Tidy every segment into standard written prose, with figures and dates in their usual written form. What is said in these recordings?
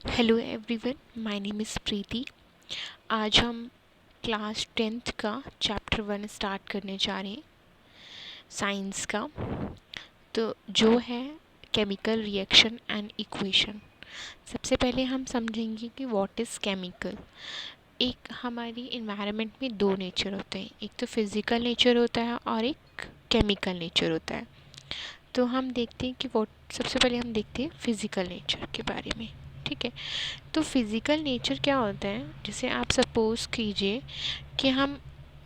Hello everyone, my name is Preeti. आज हम class 10th का चैप्टर 1 स्टार्ट करने जा रहे हैं साइंस का। तो जो है केमिकल रिएक्शन एंड इक्वेशन। सबसे पहले हम समझेंगे कि व्हाट इज़ केमिकल। एक हमारी इन्वायरमेंट में दो नेचर होते हैं, एक तो फिज़िकल नेचर होता है और एक केमिकल नेचर होता है। तो हम देखते हैं कि सबसे पहले हम देखते हैं फिज़िकल नेचर के बारे में। ठीक है, तो फिज़िकल नेचर क्या होता है, जैसे आप सपोज़ कीजिए कि हम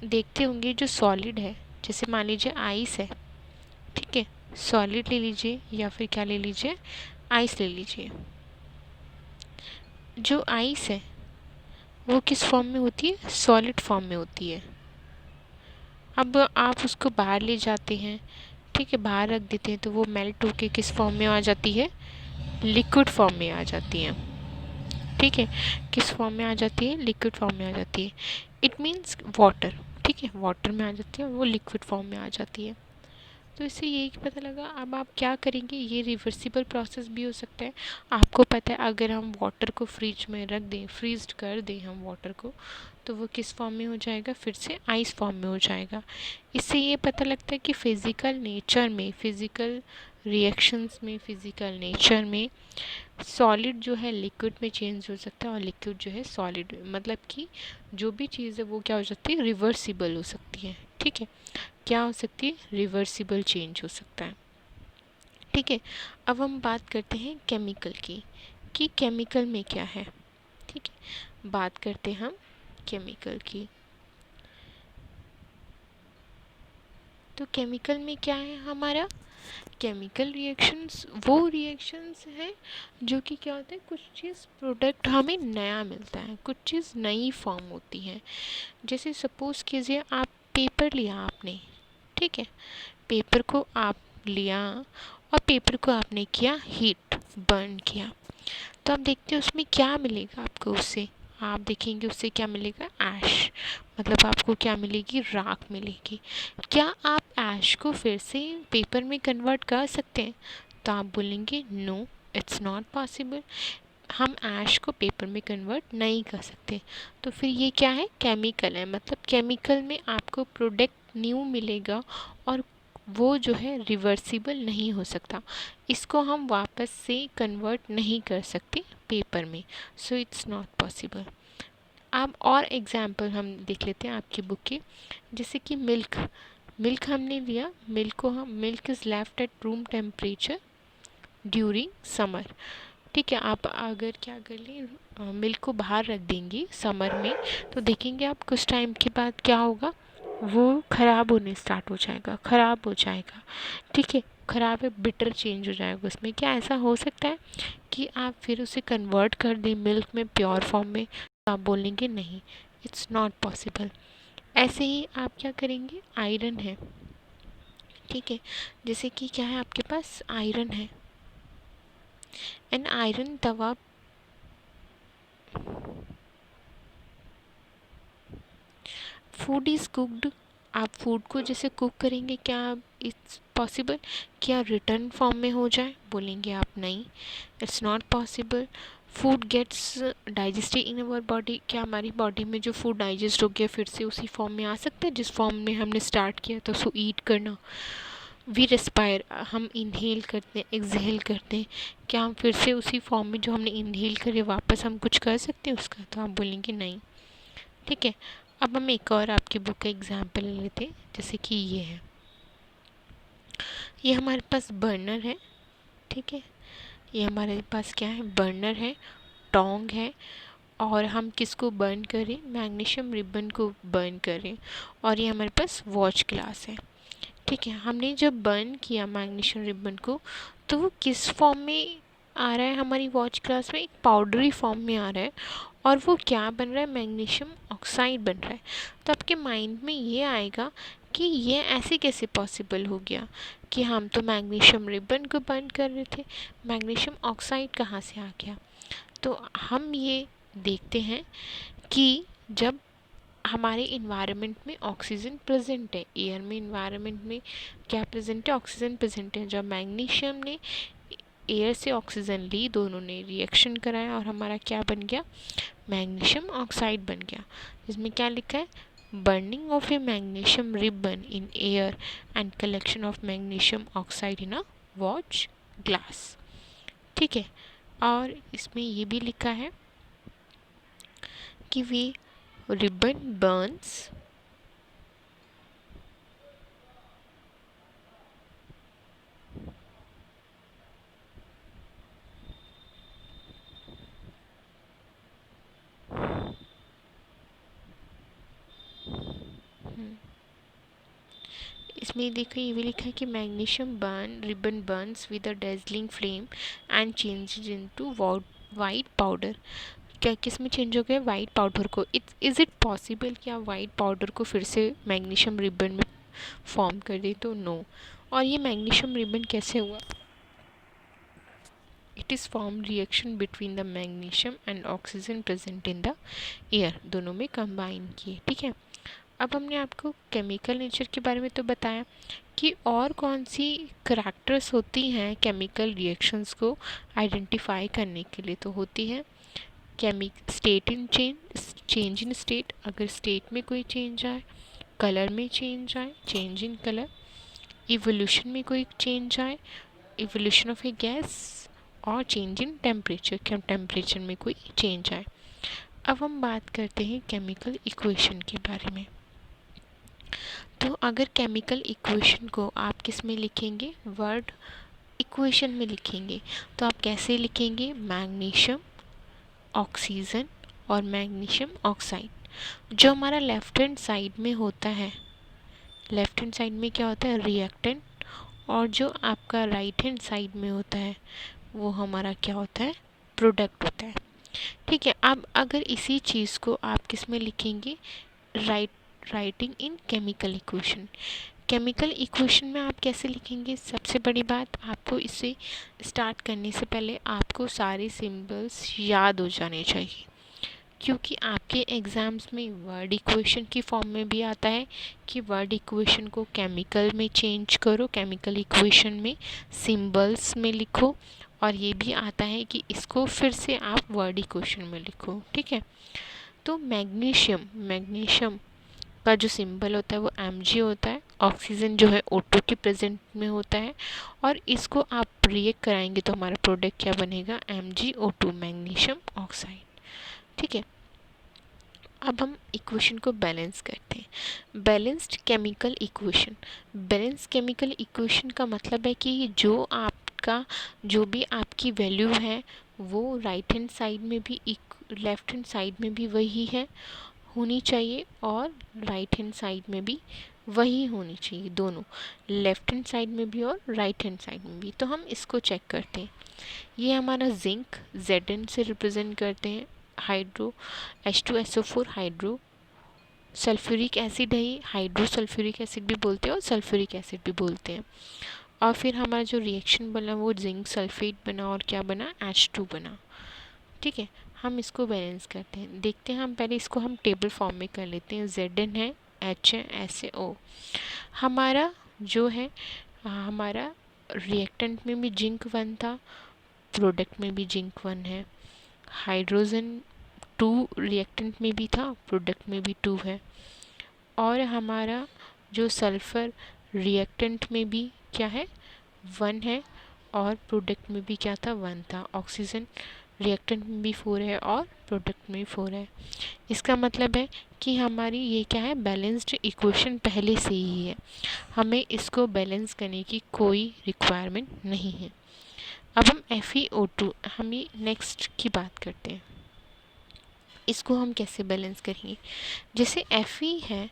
देखते होंगे जो सॉलिड है, जैसे मान लीजिए आइस है। ठीक है, सॉलिड ले लीजिए या फिर क्या ले लीजिए, आइस ले लीजिए। जो आइस है वो किस फॉर्म में होती है, सॉलिड फॉर्म में होती है। अब आप उसको बाहर ले जाते हैं, ठीक है, बाहर रख देते हैं, तो वो मेल्ट होके किस फॉर्म में आ जाती है, लिक्विड फॉर्म में आ जाती है। ठीक है, किस फॉर्म में आ जाती है, लिक्विड फॉर्म में आ जाती है। It means water. ठीक है, वाटर में आ जाती है, वो लिक्विड फॉर्म में आ जाती है। तो इससे यही पता लगा। अब आप क्या करेंगे, ये रिवर्सिबल प्रोसेस भी हो सकता है। आपको पता है अगर हम वाटर को फ्रिज में रख दें, फ्रीज कर दें हम वाटर को, तो वो किस फॉर्म में हो जाएगा, फिर से आइस फॉर्म में हो जाएगा। इससे ये पता लगता है कि फिज़िकल नेचर में, फिज़िकल रिएक्शंस में, फिज़िकल नेचर में सॉलिड जो है लिक्विड में चेंज हो सकता है और लिक्विड जो है सॉलिड, मतलब कि जो भी चीज़ है वो क्या हो सकती है, रिवर्सिबल हो सकती है। ठीक है, क्या हो सकती है, रिवर्सिबल चेंज हो सकता है। ठीक है, अब हम बात करते हैं केमिकल की, कि केमिकल में क्या है। ठीक है, बात करते हैं हम केमिकल की। तो केमिकल में क्या है हमारा, केमिकल रिएक्शंस वो रिएक्शंस हैं जो कि क्या होता है, कुछ चीज़ प्रोडक्ट हमें नया मिलता है, कुछ चीज़ नई फॉर्म होती है। जैसे सपोज़ कीजिए आप पेपर लिया आपने, ठीक है, पेपर को आप लिया और पेपर को आपने किया हीट, बर्न किया। तो आप देखते हैं उसमें क्या मिलेगा आपको, उससे आप देखेंगे उससे क्या मिलेगा, ऐश, मतलब आपको क्या मिलेगी, राख मिलेगी। क्या आप ऐश को फिर से पेपर में कन्वर्ट कर सकते हैं, तो आप बोलेंगे नो, इट्स नॉट पॉसिबल, हम ऐश को पेपर में कन्वर्ट नहीं कर सकते। तो फिर ये क्या है, केमिकल है, मतलब केमिकल में आपको प्रोडक्ट न्यू मिलेगा और वो जो है रिवर्सिबल नहीं हो सकता, इसको हम वापस से कन्वर्ट नहीं कर सकते पेपर में। So it's not possible. अब और एग्जाम्पल हम देख लेते हैं आपकी बुक के, जैसे कि मिल्क। मिल्क हमने लिया, milk is left at room temperature during summer. ठीक है, आप अगर क्या कर लें, मिल्क को बाहर रख देंगे समर में, तो देखेंगे आप कुछ टाइम के बाद क्या होगा, वो ख़राब होने स्टार्ट हो जाएगा, ख़राब हो जाएगा। ठीक है, ख़राब है, बिटर चेंज हो जाएगा उसमें। क्या ऐसा हो सकता है कि आप फिर उसे कन्वर्ट कर दें मिल्क में, प्योर फॉर्म में, तो आप बोलेंगे नहीं, इट्स नॉट पॉसिबल। ऐसे ही आप क्या करेंगे, आयरन है, ठीक है, जैसे कि क्या है आपके पास, आयरन है, एंड आयरन तवा, फूड इज़ कुकड, आप फूड को जैसे कुक करेंगे, क्या इट्स पॉसिबल क्या रिटर्न फॉर्म में हो जाए, बोलेंगे आप नहीं, it's not possible. Food gets digested in our body, क्या हमारी बॉडी में जो फूड डाइजेस्ट हो गया फिर से उसी फॉर्म में आ सकता है जिस फॉर्म में हमने स्टार्ट किया था उसको ईट करना। वी रेस्पायर, हम इनहेल करते हैं, एक्सहेल करते हैं, क्या हम फिर से उसी फॉर्म में जो हमने इनहेल करे वापस हम कुछ कर सकते हैं उसका, तो आप बोलेंगे नहीं। ठीक है, अब हम एक और आपकी बुक का एग्जाम्पल ले लेते हैं, जैसे कि ये है, ये हमारे पास बर्नर है। ठीक है, ये हमारे पास क्या है, बर्नर है, टोंग है, और हम किसको बर्न करें, मैग्नीशियम रिबन को बर्न करें, और ये हमारे पास वॉच ग्लास है। ठीक है, हमने जब बर्न किया मैग्नीशियम रिबन को, तो वो किस फॉर्म में आ रहा है, हमारी वॉच ग्लास में एक पाउडरी फॉर्म में आ रहा है, और वो क्या बन रहा है, मैग्नीशियम ऑक्साइड बन रहा है। तो आपके माइंड में ये आएगा कि ये ऐसे कैसे पॉसिबल हो गया, कि हम तो मैग्नीशियम रिबन को बर्न कर रहे थे, मैग्नीशियम ऑक्साइड कहाँ से आ गया। तो हम ये देखते हैं कि जब हमारे इन्वायरमेंट में ऑक्सीजन प्रेजेंट है, एयर में, इन्वायरमेंट में क्या प्रेजेंट है, ऑक्सीजन प्रेजेंट है, जब मैग्नीशियम ने एयर से ऑक्सीजन ली, दोनों ने रिएक्शन कराया और हमारा क्या बन गया, मैग्नीशियम ऑक्साइड बन गया। इसमें क्या लिखा है, burning of A magnesium ribbon in air and collection of magnesium oxide in a watch glass. ठीक है, और इसमें ये भी लिखा है कि वे रिबन बर्न्स इसमें देखो ये भी लिखा है कि magnesium burn ribbon Burns with a dazzling flame and changes into white powder. क्या किस में चेंज हो गया, वाइट पाउडर को। इज़ इट पॉसिबल कि आप वाइट पाउडर को फिर से मैग्नीशियम रिबन में फॉर्म कर दें, तो नो। और ये मैग्नीशियम रिबन कैसे हुआ, it is form reaction between the magnesium and oxygen present in the air, दोनों में कंबाइन किए। ठीक है, अब हमने आपको केमिकल नेचर के बारे में तो बताया कि और कौन सी करैक्टर्स होती हैं केमिकल रिएक्शंस को आइडेंटिफाई करने के लिए। तो होती है state in change in state, अगर स्टेट में कोई चेंज आए, कलर में चेंज आए, चेंज इन कलर, इवोल्यूशन में कोई चेंज आए, इवोल्यूशन ऑफ ए गैस, और चेंज इन टेम्परेचर, टेम्परेचर में कोई चेंज आए। अब हम बात करते हैं केमिकल इक्वेशन के बारे में। तो अगर केमिकल इक्वेशन को आप किस में लिखेंगे, वर्ड इक्वेशन में लिखेंगे, तो आप कैसे लिखेंगे, मैग्नीशियम ऑक्सीजन और मैग्नीशियम ऑक्साइड। जो हमारा लेफ्ट हैंड साइड में होता है, लेफ्ट हैंड साइड में क्या होता है, रिएक्टेंट, और जो आपका राइट हैंड साइड में होता है वो हमारा क्या होता है, प्रोडक्ट होता है। ठीक है, अब अगर इसी चीज़ को आप किस में लिखेंगे, writing in chemical equation. Chemical equation में आप कैसे लिखेंगे, सबसे बड़ी बात, आपको इसे स्टार्ट करने से पहले आपको सारे सिंबल्स याद हो जाने चाहिए, क्योंकि आपके एग्ज़ाम्स में वर्ड इक्वेशन की फॉर्म में भी आता है कि वर्ड इक्वेशन को केमिकल में चेंज करो, केमिकल इक्वेशन में सिंबल्स में लिखो, और ये भी आता है कि इसको फिर से आप वर्ड इक्वेशन में लिखो। ठीक है, तो मैग्नीशियम का जो सिंबल होता है वो Mg होता है, ऑक्सीजन जो है O2 के प्रेजेंट में होता है, और इसको आप रिएक्ट कराएंगे तो हमारा प्रोडक्ट क्या बनेगा, MgO2, मैग्नीशियम ऑक्साइड। ठीक है, अब हम इक्वेशन को बैलेंस करते हैं। Balanced chemical equation, balance chemical equation का मतलब है कि जो भी आपकी वैल्यू है वो राइट हैंड साइड में भी लेफ्ट हैंड साइड में भी वही है होनी चाहिए, और राइट हैंड साइड में भी वही होनी चाहिए, दोनों, लेफ्ट हैंड साइड में भी और राइट हैंड साइड में भी। तो हम इसको चेक करते हैं। ये हमारा जिंक Zn से रिप्रेजेंट करते हैं, hydro H2SO4 hydro sulphuric acid है, हाइड्रो सल्फ्यूरिक एसिड भी बोलते हैं और सल्फ्यूरिक एसिड भी बोलते हैं। और फिर हमारा जो रिएक्शन बना वो जिंक सल्फेट बना और क्या बना, H2 बना। ठीक है, हम इसको बैलेंस करते हैं, देखते हैं। हम पहले इसको हम टेबल फॉर्म में कर लेते हैं। Zn है, H है, SaO। हमारा जो है, हमारा रिएक्टेंट में भी जिंक 1 था, प्रोडक्ट में भी जिंक 1 है, हाइड्रोजन 2 रिएक्टेंट में भी था, प्रोडक्ट में भी 2 है, और हमारा जो सल्फ़र रिएक्टेंट में भी क्या है, 1 है, और प्रोडक्ट में भी क्या था, 1 था। ऑक्सीजन रिएक्टेंट में भी 4 है और प्रोडक्ट में 4 है। इसका मतलब है कि हमारी ये क्या है, बैलेंस्ड इक्वेशन पहले से ही है, हमें इसको बैलेंस करने की कोई रिक्वायरमेंट नहीं है। अब हम FeO2, हम ये नेक्स्ट की बात करते हैं, इसको हम कैसे बैलेंस करेंगे। जैसे Fe है,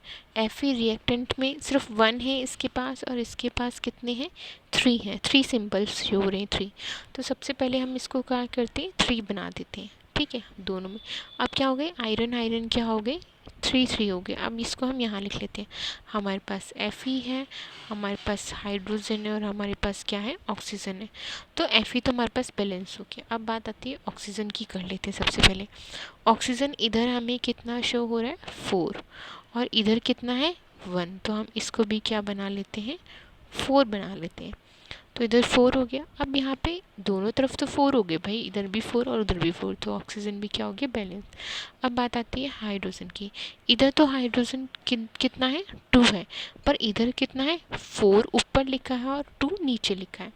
Fe रिएक्टेंट में सिर्फ 1 है इसके पास, और इसके पास कितने हैं, 3 हैं, 3 सिंपल्स शो हो रहे हैं, 3। तो सबसे पहले हम इसको क्या करते हैं, 3 बना देते हैं। ठीक है, दोनों में अब क्या हो गए, आयरन आयरन क्या हो गए, 3 हो गए। अब इसको हम यहाँ लिख लेते हैं, हमारे पास Fe है, हमारे पास हाइड्रोजन है, और हमारे पास क्या है, ऑक्सीजन है। तो Fe तो हमारे पास बैलेंस हो गया। अब बात आती है ऑक्सीजन की, कर लेते हैं सबसे पहले। ऑक्सीजन इधर हमें कितना शो हो रहा है, 4, और इधर कितना है, 1, तो हम इसको भी क्या बना लेते हैं, 4 बना लेते हैं। तो इधर 4 हो गया। अब यहाँ पे दोनों तरफ तो 4 हो गए भाई, इधर भी 4 और उधर भी 4, तो ऑक्सीजन भी क्या हो गया, बैलेंस। अब बात आती है हाइड्रोजन की। इधर तो हाइड्रोजन कितना है, 2 है, पर इधर कितना है, 4 ऊपर लिखा है और 2 नीचे लिखा है।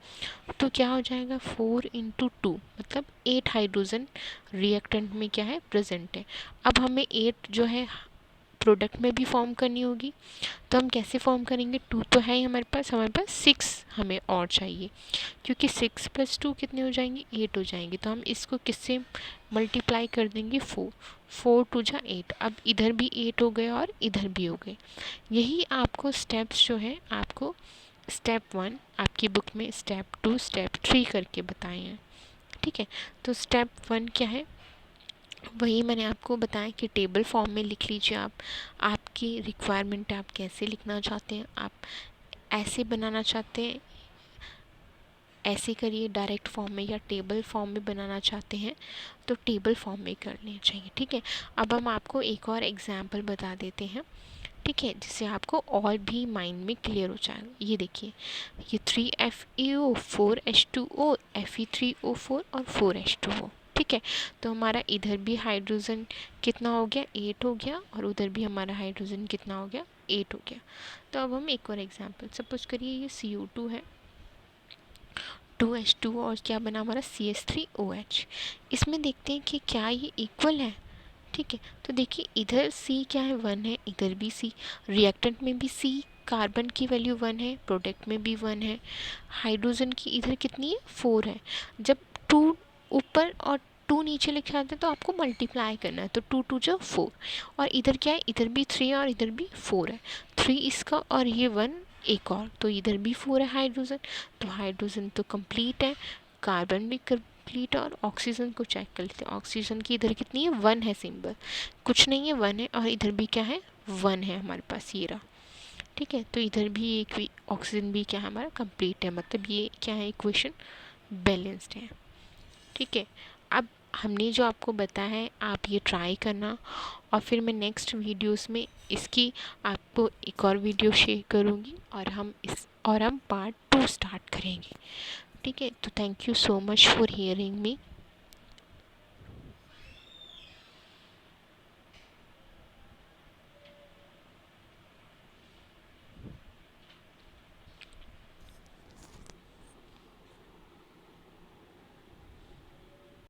तो क्या हो जाएगा, 4 इंटू 2 मतलब 8 हाइड्रोजन रिएक्टेंट में क्या है, प्रेजेंट है। अब हमें 8 जो है प्रोडक्ट में भी फॉर्म करनी होगी, तो हम कैसे फॉर्म करेंगे, 2 तो है ही हमारे पास 6 हमें और चाहिए, क्योंकि 6 + 2 कितने हो जाएंगे, 8 हो जाएंगे। तो हम इसको किससे मल्टीप्लाई कर देंगे, 4, 4 2 जा 8। अब इधर भी 8 हो गए और इधर भी हो गए। यही आपको स्टेप्स जो है, आपको स्टेप 1 आपकी बुक में, स्टेप 2 स्टेप 3 करके बताए हैं। ठीक है, तो स्टेप 1 क्या है, वही मैंने आपको बताया कि टेबल फॉर्म में लिख लीजिए आप। आपकी रिक्वायरमेंट है, आप कैसे लिखना चाहते हैं, आप ऐसे बनाना चाहते हैं ऐसे करिए डायरेक्ट फॉर्म में, या टेबल फॉर्म में बनाना चाहते हैं तो टेबल फॉर्म में करने चाहिए। ठीक है, अब हम आपको एक और एग्जांपल बता देते हैं, ठीक है, जिससे आपको और भी माइंड में क्लियर हो जाएगा। ये देखिए, ये 3FeO 4H2O Fe3O4 और 4H2O। ठीक है, तो हमारा इधर भी हाइड्रोजन कितना हो गया, 8 हो गया, और उधर भी हमारा हाइड्रोजन कितना हो गया, 8 हो गया। तो अब हम एक और एग्जांपल, सपोज करिए ये CO2 है, 2H2O और क्या बना हमारा CH3OH। इसमें देखते हैं कि क्या ये इक्वल है। ठीक है, तो देखिए इधर C क्या है, 1 है, इधर भी C, रिएक्टेंट में भी C, कार्बन की वैल्यू 1 है, प्रोडक्ट में भी 1 है, हाइड्रोजन की इधर कितनी है, 4 है। जब 2 ऊपर और 2 नीचे लिखे आते हैं तो आपको मल्टीप्लाई करना है, तो 2 2 जो 4, और इधर क्या है, इधर भी 3 है और इधर भी 4 है, 3 इसका और ये 1 एक और, तो इधर भी 4 है हाइड्रोजन। तो हाइड्रोजन तो कंप्लीट है, कार्बन भी कंप्लीट है, और ऑक्सीजन को चेक कर लेते हैं। ऑक्सीजन की इधर कितनी है, 1 है, सिंबल कुछ नहीं है, 1 है, और इधर भी क्या है, 1 है हमारे पास, ये रहा। ठीक है, तो इधर भी एक भी ऑक्सीजन भी क्या है हमारा, कंप्लीट है, मतलब ये क्या है, इक्वेशन बैलेंस्ड है। ठीक है, अब हमने जो आपको बताया है आप ये ट्राई करना, और फिर मैं नेक्स्ट वीडियोस में इसकी आपको एक और वीडियो शेयर करूँगी, और हम पार्ट 2 स्टार्ट करेंगे। ठीक है, तो thank you so much for hearing me.